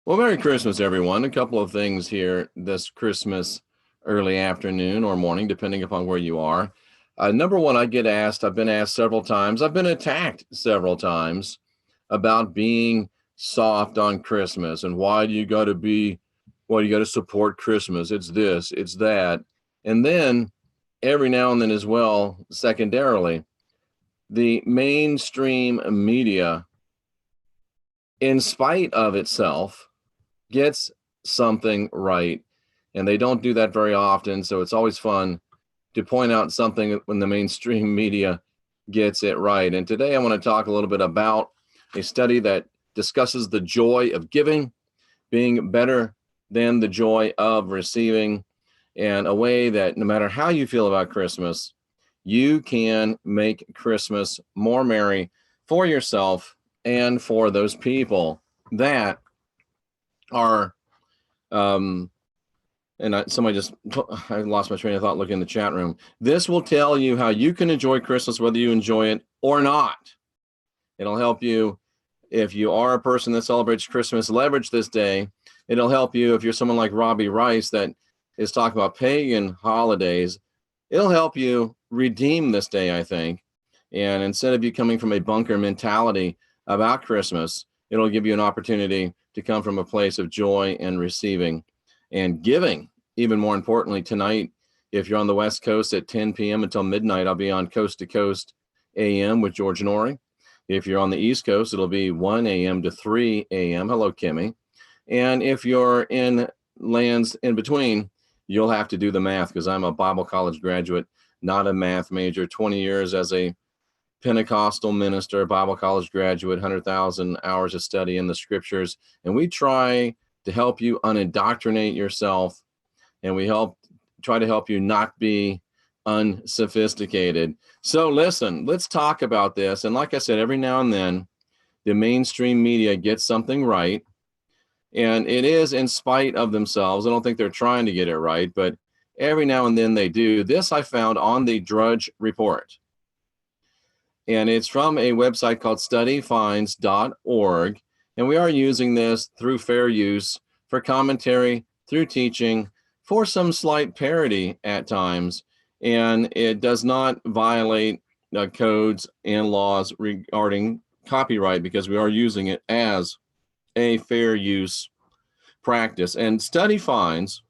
Well, Merry Christmas, everyone. A couple of things here this Christmas early afternoon or morning, depending upon where you are. Number one, I've been asked several times, I've been attacked several times about being soft on Christmas and why do you got to support Christmas? It's this, it's that. And then every now and then as well, secondarily, the mainstream media, in spite of itself, gets something right. And they don't do that very often. So it's always fun to point out something when the mainstream media gets it right. And today I want to talk a little bit about a study that discusses the joy of giving being better than the joy of receiving, and a way that no matter how you feel about Christmas, you can make Christmas more merry for yourself and for those people that are I lost my train of thought looking in the chat room. This will tell you how you can enjoy Christmas, whether you enjoy it or not. It'll help you if you are a person that celebrates Christmas, leverage this day. It'll help you if you're someone like Robbie Rice that is talking about pagan holidays. It'll help you redeem this day, I think. And instead of you coming from a bunker mentality about Christmas, it'll give you an opportunity to come from a place of joy and receiving and giving. Even more importantly, tonight, if you're on the West Coast at 10 p.m. until midnight, I'll be on Coast to Coast AM with George Norrie. If you're on the East Coast, it'll be 1 a.m. to 3 a.m. Hello, Kimmy. And if you're in lands in between, you'll have to do the math because I'm a Bible college graduate, not a math major. 20 years as a Pentecostal minister, Bible college graduate, 100,000 hours of study in the scriptures. And we try to help you unindoctrinate yourself, and we try to help you not be unsophisticated. So listen, let's talk about this. And like I said, every now and then, the mainstream media gets something right, and it is in spite of themselves. I don't think they're trying to get it right, but every now and then they do. This I found on the Drudge Report, and it's from a website called studyfinds.org. And we are using this through fair use for commentary, through teaching, for some slight parody at times. And it does not violate codes and laws regarding copyright because we are using it as a fair use practice. And study finds,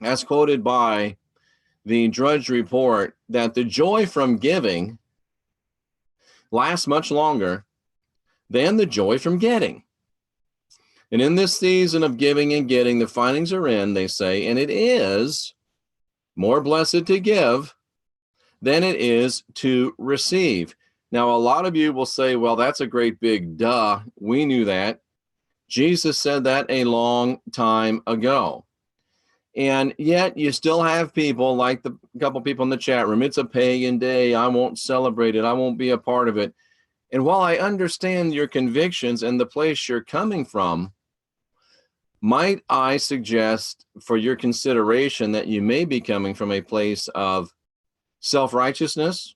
as quoted by the Drudge Report, that the joy from giving lasts much longer than the joy from getting. And in this season of giving and getting, the findings are in, they say, and it is more blessed to give than it is to receive. Now, a lot of you will say, well, that's a great big duh. We knew that. Jesus said that a long time ago. And yet you still have people like the couple people in the chat room. It's a pagan day. I won't celebrate it. I won't be a part of it. And while I understand your convictions and the place you're coming from, might I suggest for your consideration that you may be coming from a place of self-righteousness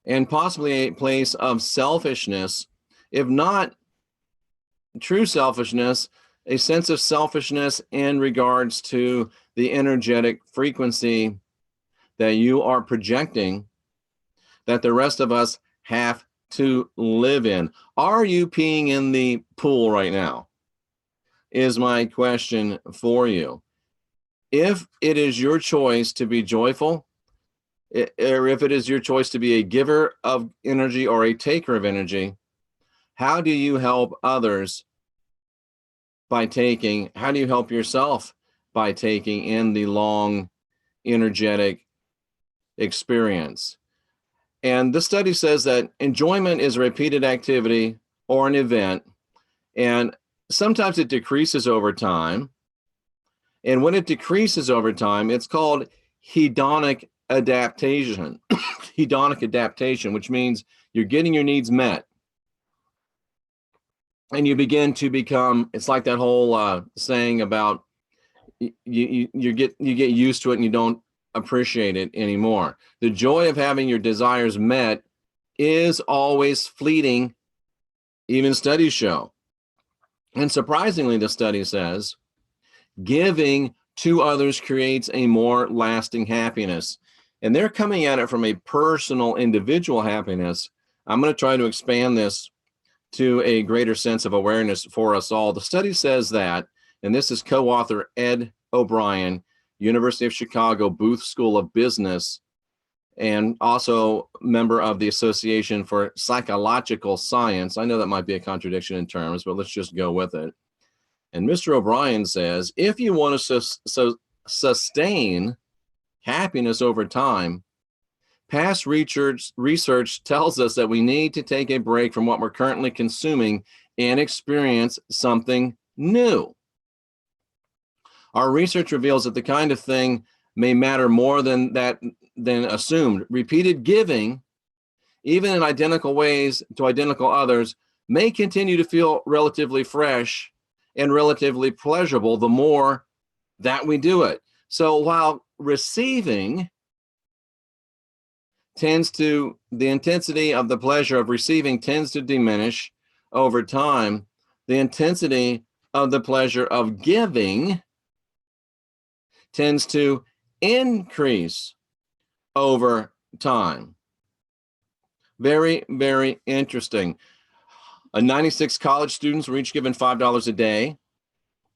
and possibly a place of selfishness, if not true selfishness, a sense of selfishness in regards to the energetic frequency that you are projecting that the rest of us have to live in. Are you peeing in the pool right now? Is my question for you. If it is your choice to be joyful, or if it is your choice to be a giver of energy or a taker of energy, how do you help others by taking? How do you help yourself by taking in the long, energetic experience? And this study says that enjoyment is a repeated activity or an event, and sometimes it decreases over time. And when it decreases over time, it's called hedonic adaptation. Hedonic adaptation, which means you're getting your needs met. And you begin to become, it's like that whole saying about you get used to it and you don't appreciate it anymore. The joy of having your desires met is always fleeting, even studies show. And surprisingly, the study says giving to others creates a more lasting happiness. And they're coming at it from a personal, individual happiness. I'm going to try to expand this to a greater sense of awareness for us all. The study says that, and this is co-author Ed O'Brien, University of Chicago Booth School of Business, and also member of the Association for Psychological Science. I know that might be a contradiction in terms, but let's just go with it. And Mr. O'Brien says, if you want to sustain happiness over time, past research tells us that we need to take a break from what we're currently consuming and experience something new. Our research reveals that the kind of thing may matter more than assumed. Repeated giving, even in identical ways to identical others, may continue to feel relatively fresh and relatively pleasurable the more that we do it. So while receiving the intensity of the pleasure of receiving tends to diminish over time, the intensity of the pleasure of giving tends to increase over time. Very, very interesting. 96 college students were each given $5 a day.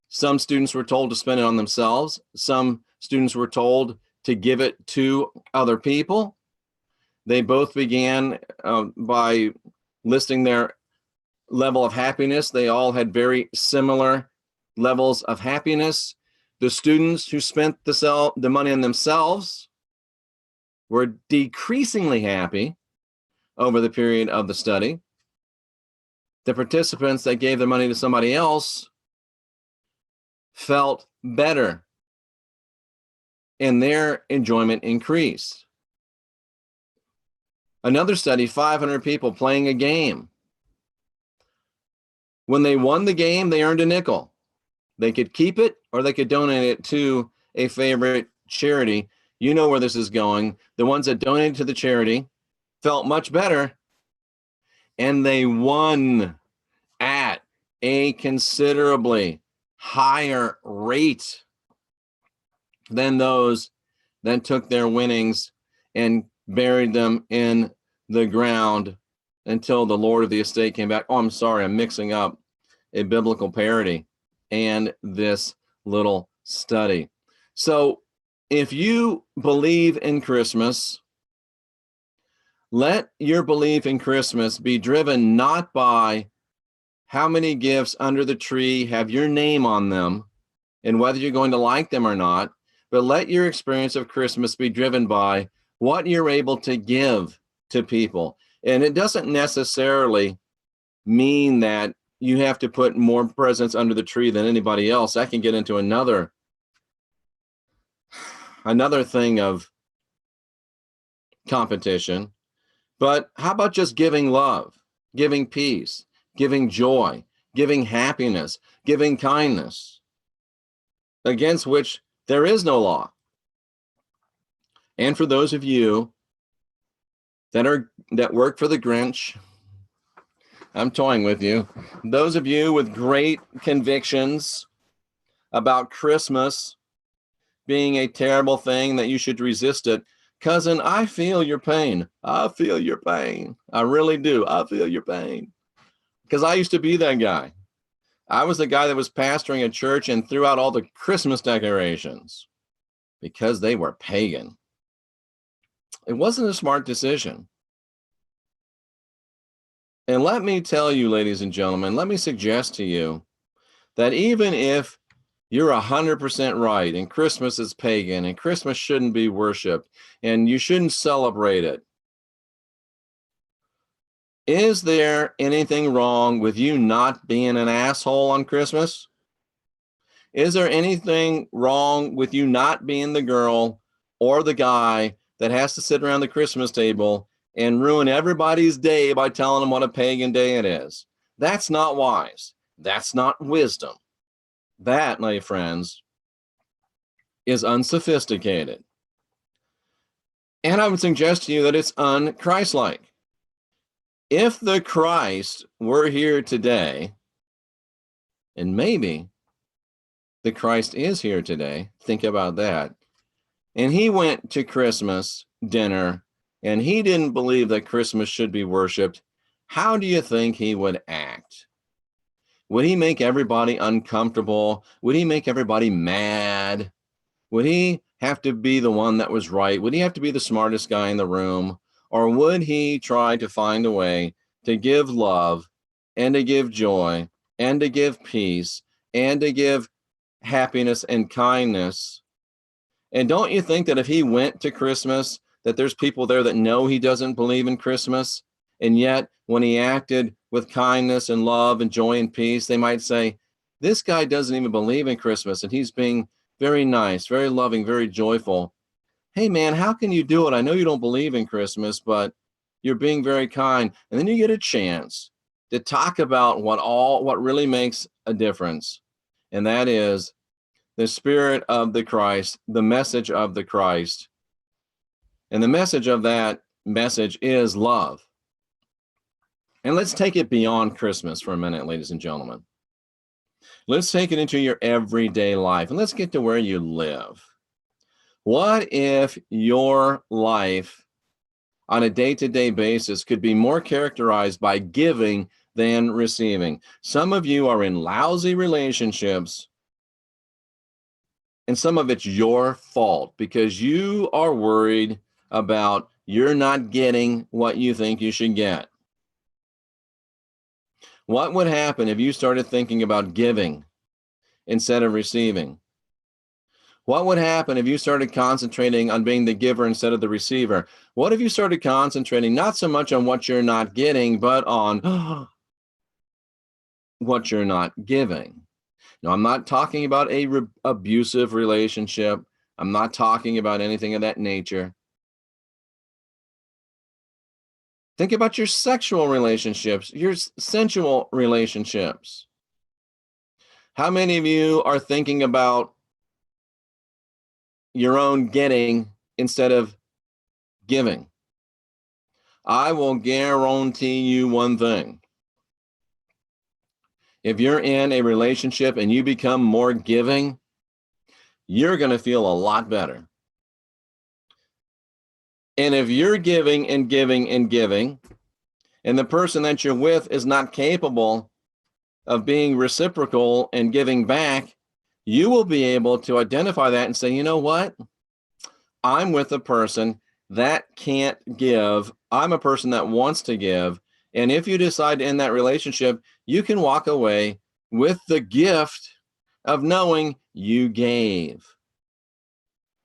Some students were told to spend it on themselves. Some students were told to give it to other people. They both began by listing their level of happiness. They all had very similar levels of happiness. The students who spent the money on themselves were decreasingly happy over the period of the study. The participants that gave their money to somebody else felt better, and their enjoyment increased. Another study, 500 people playing a game. When they won the game, they earned a nickel. They could keep it or they could donate it to a favorite charity. You know where this is going. The ones that donated to the charity felt much better, and they won at a considerably higher rate than those that took their winnings and buried them in the ground until the Lord of the estate came back. Oh, I'm sorry, I'm mixing up a biblical parody and this little study. So if you believe in Christmas, let your belief in Christmas be driven not by how many gifts under the tree have your name on them and whether you're going to like them or not, but let your experience of Christmas be driven by what you're able to give to people. And it doesn't necessarily mean that you have to put more presents under the tree than anybody else. I can get into another thing of competition. But how about just giving love, giving peace, giving joy, giving happiness, giving kindness, against which there is no law? And for those of you that work for the Grinch, I'm toying with you. Those of you with great convictions about Christmas being a terrible thing, that you should resist it. Cousin, I feel your pain. I feel your pain. I really do. I feel your pain. Because I used to be that guy. I was the guy that was pastoring a church and threw out all the Christmas decorations because they were pagan. It wasn't a smart decision. And let me tell you, ladies and gentlemen, let me suggest to you that even if you're 100% right and Christmas is pagan and Christmas shouldn't be worshiped and you shouldn't celebrate it, is there anything wrong with you not being an asshole on Christmas? Is there anything wrong with you not being the girl or the guy that has to sit around the Christmas table and ruin everybody's day by telling them what a pagan day it is? That's not wise. That's not wisdom. That, my friends, is unsophisticated. And I would suggest to you that it's un-Christ-like. If the Christ were here today And maybe the Christ is here today. Think about that. And he went to Christmas dinner and he didn't believe that Christmas should be worshiped. How do you think he would act? Would he make everybody uncomfortable? Would he make everybody mad? Would he have to be the one that was right? Would he have to be the smartest guy in the room? Or would he try to find a way to give love and to give joy and to give peace and to give happiness and kindness? And don't you think that if he went to Christmas, that there's people there that know he doesn't believe in Christmas? And yet when he acted with kindness and love and joy and peace, they might say, this guy doesn't even believe in Christmas and he's being very nice, very loving, very joyful. Hey man, how can you do it? I know you don't believe in Christmas, but you're being very kind. And then you get a chance to talk about what really makes a difference. And that is the spirit of the Christ, the message of the Christ. And the message of that message is love. And let's take it beyond Christmas for a minute, ladies and gentlemen. Let's take it into your everyday life and let's get to where you live. What if your life on a day-to-day basis could be more characterized by giving than receiving? Some of you are in lousy relationships, and some of it's your fault because you are worried about you're not getting what you think you should get. What would happen if you started thinking about giving instead of receiving? What would happen if you started concentrating on being the giver instead of the receiver? What if you started concentrating not so much on what you're not getting, but on what you're not giving? Now, I'm not talking about a abusive relationship. I'm not talking about anything of that nature. Think about your sexual relationships, your sensual relationships. How many of you are thinking about your own getting instead of giving? I will guarantee you one thing. If you're in a relationship and you become more giving, you're going to feel a lot better. And if you're giving and giving and giving, and the person that you're with is not capable of being reciprocal and giving back, you will be able to identify that and say, you know what? I'm with a person that can't give. I'm a person that wants to give. And if you decide to end that relationship, you can walk away with the gift of knowing you gave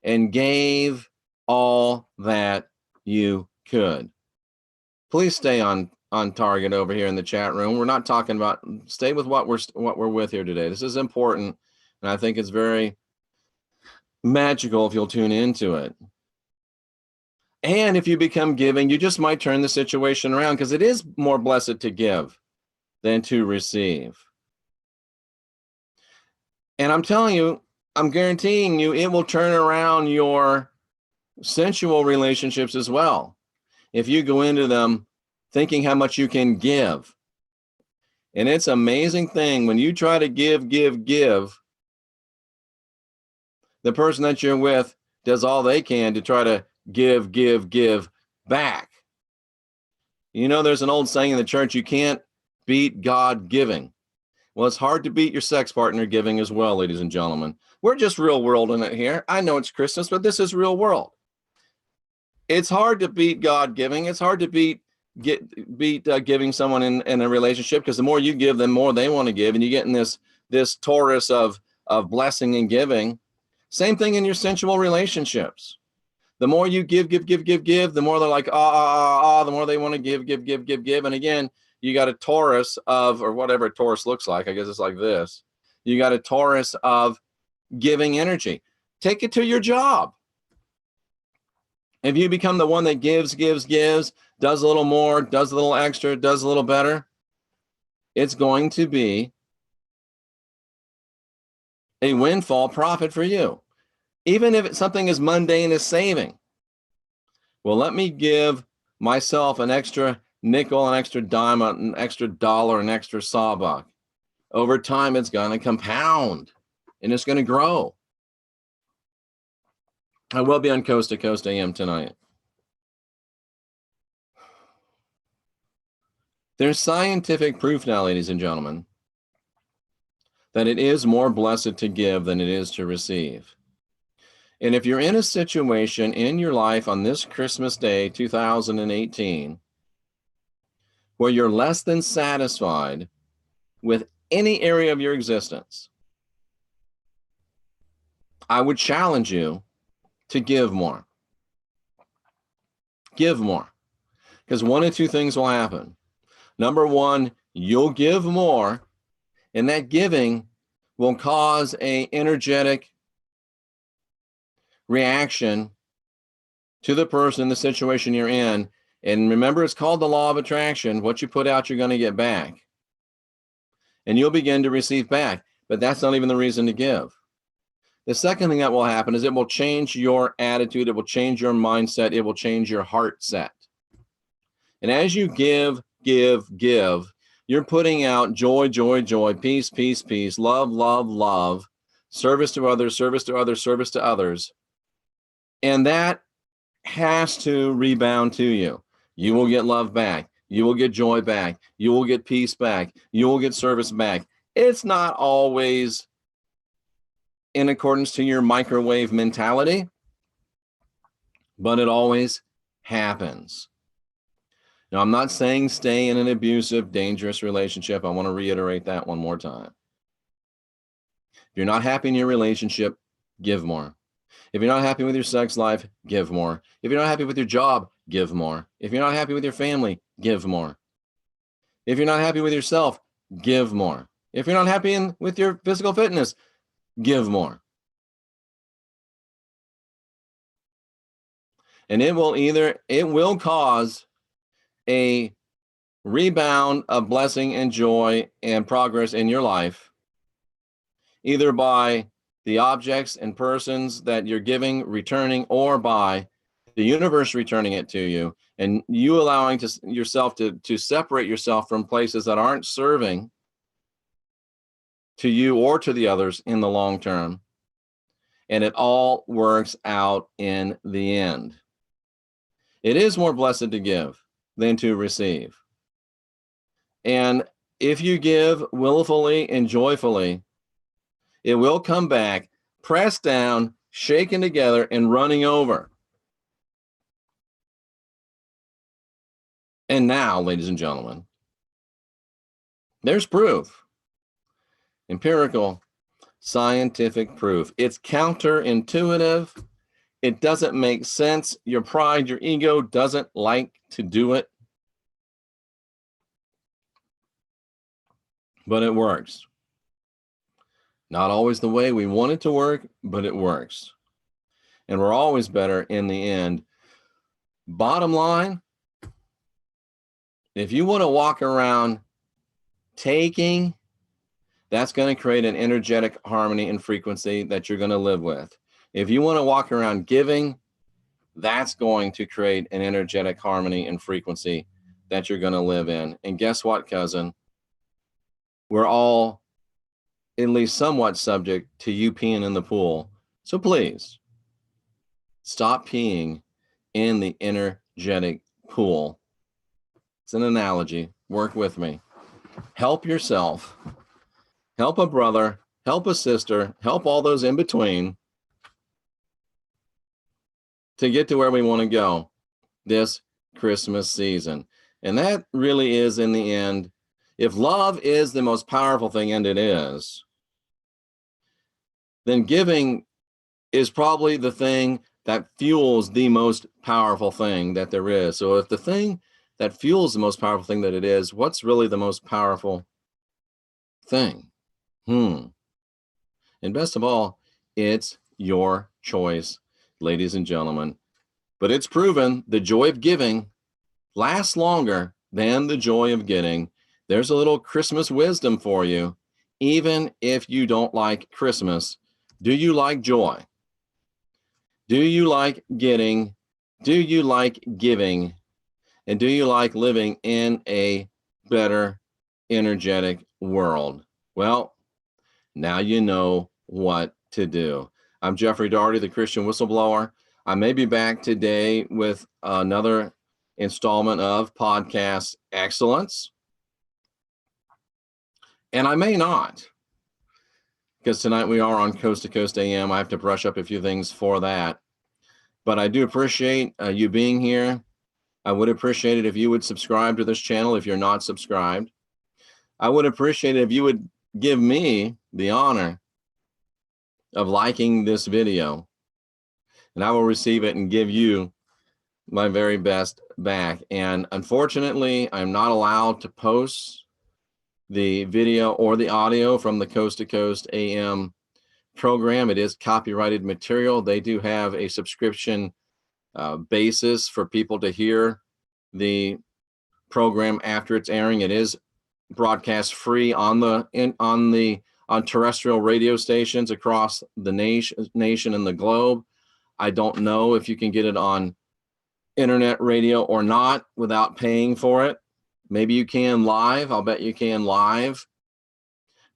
and gave all that you could. Please stay on target over here in the chat room. We're not talking about, stay with what we're with here today. This is important, and I think it's very magical if you'll tune into it. And if you become giving, you just might turn the situation around because it is more blessed to give than to receive. And I'm telling you, I'm guaranteeing you, it will turn around your sensual relationships as well. If you go into them thinking how much you can give. And it's an amazing thing when you try to give, the person that you're with does all they can to try to give back. You know, there's an old saying in the church, you can't beat God giving. Well, it's hard to beat your sex partner giving as well, ladies and gentlemen. We're just real world in it here. I know it's Christmas, but this is real world. It's hard to beat God giving. It's hard to beat giving someone in a relationship, because the more you give, the more they want to give, and you get in this torus of blessing and giving. Same thing in your sensual relationships. The more you give, the more they're like, the more they want to give. And again, you got a torus of, or whatever a torus looks like. I guess it's like this. You got a torus of giving energy. Take it to your job. If you become the one that gives, does a little more, does a little extra, does a little better, it's going to be a windfall profit for you. Even if it's something as mundane as saving. Well, let me give myself an extra nickel, an extra dime, an extra dollar, an extra sawbuck. over time, it's going to compound and it's going to grow. I will be on Coast to Coast AM tonight. There's scientific proof now, ladies and gentlemen, that it is more blessed to give than it is to receive. And if you're in a situation in your life on this Christmas Day, 2018, where you're less than satisfied with any area of your existence, I would challenge you to give more. Give more. Because one of two things will happen. Number one, you'll give more, and that giving will cause an energetic reaction to the person, the situation you're in. And remember, it's called the law of attraction. What you put out, you're going to get back. And you'll begin to receive back. But that's not even the reason to give. The second thing that will happen is it will change your attitude. It will change your mindset. It will change your heart set. And as you give, you're putting out joy, joy, joy, peace, peace, peace, love, love, love, service to others, service to others, service to others. And that has to rebound to you. You will get love back. You will get joy back. You will get peace back. You will get service back. It's not always in accordance to your microwave mentality, but it always happens. Now, I'm not saying stay in an abusive, dangerous relationship. I want to reiterate that one more time. If you're not happy in your relationship, give more. If you're not happy with your sex life, give more. If you're not happy with your job, give more. If you're not happy with your family, give more. If you're not happy with yourself, give more. If you're not happy with your physical fitness, give more. And it will cause a rebound of blessing and joy and progress in your life, either by the objects and persons that you're giving, returning, or by the universe returning it to you, and you allowing yourself to separate yourself from places that aren't serving to you or to the others in the long term. And it all works out in the end. It is more blessed to give than to receive. And if you give willfully and joyfully, it will come back, pressed down, shaken together, and running over. And now, ladies and gentlemen, there's proof. Empirical, scientific proof. It's counterintuitive. It doesn't make sense. Your pride, your ego doesn't like to do it. But it works. Not always the way we want it to work, but it works. And we're always better in the end. Bottom line, if you want to walk around taking, that's going to create an energetic harmony and frequency that you're going to live with. If you want to walk around giving, that's going to create an energetic harmony and frequency that you're going to live in. And guess what, cousin? We're all at least somewhat subject to you peeing in the pool. So please, stop peeing in the energetic pool. It's an analogy. Work with me. Help yourself. Help a brother. Help a sister. Help all those in between to get to where we want to go this Christmas season. And that really is, in the end, if love is the most powerful thing, and it is, then giving is probably the thing that fuels the most powerful thing that there is. So if the thing that fuels the most powerful thing that it is, what's really the most powerful thing? And best of all, it's your choice, ladies and gentlemen. But it's proven the joy of giving lasts longer than the joy of getting. There's a little Christmas wisdom for you. Even if you don't like Christmas, do you like joy? Do you like getting? Do you like giving? And do you like living in a better, energetic world? Well, now you know what to do. I'm Jeffrey Daugherty, the Christian Whistleblower. I may be back today with another installment of Podcast Excellence, and I may not, because tonight we are on Coast to Coast AM. I have to brush up a few things for that, but I do appreciate you being here. I would appreciate it if you would subscribe to this channel if you're not subscribed. I would appreciate it if you would give me the honor of liking this video, and I will receive it and give you my very best back. And unfortunately, I'm not allowed to post the video or the audio from the Coast to Coast AM program. It is copyrighted material. They do have a subscription basis for people to hear the program after it's airing. It is broadcast free on terrestrial radio stations across the nation and the globe. I don't know if you can get it on internet radio or not without paying for it. Maybe you can live. I'll bet you can live.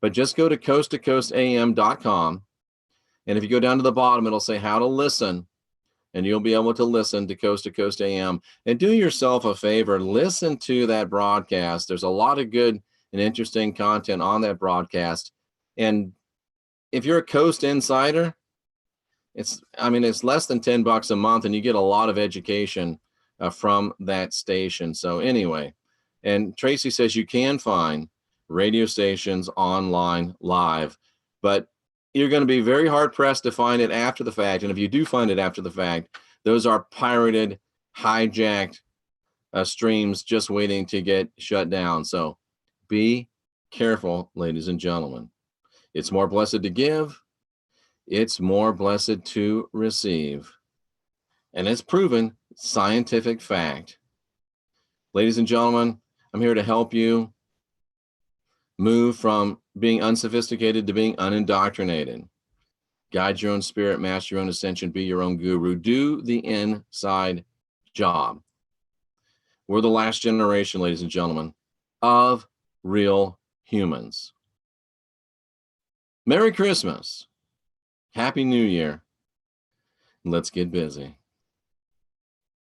But just go to coasttocoastam.com, and if you go down to the bottom, it'll say how to listen, and you'll be able to listen to Coast to Coast AM. And do yourself a favor, listen to that broadcast. There's a lot of good and interesting content on that broadcast. And if you're a Coast insider, it's less than $10 a month, and you get a lot of education from that station. So anyway, and Tracy says you can find radio stations online live, but you're going to be very hard pressed to find it after the fact. And if you do find it after the fact, those are pirated, hijacked streams just waiting to get shut down. So be careful, ladies and gentlemen. It's more blessed to give. It's more blessed to receive. And it's proven scientific fact. Ladies and gentlemen, I'm here to help you move from being unsophisticated to being unindoctrinated. Guide your own spirit, master your own ascension, be your own guru. Do the inside job. We're the last generation, ladies and gentlemen, of real humans. Merry Christmas. Happy New Year. Let's get busy.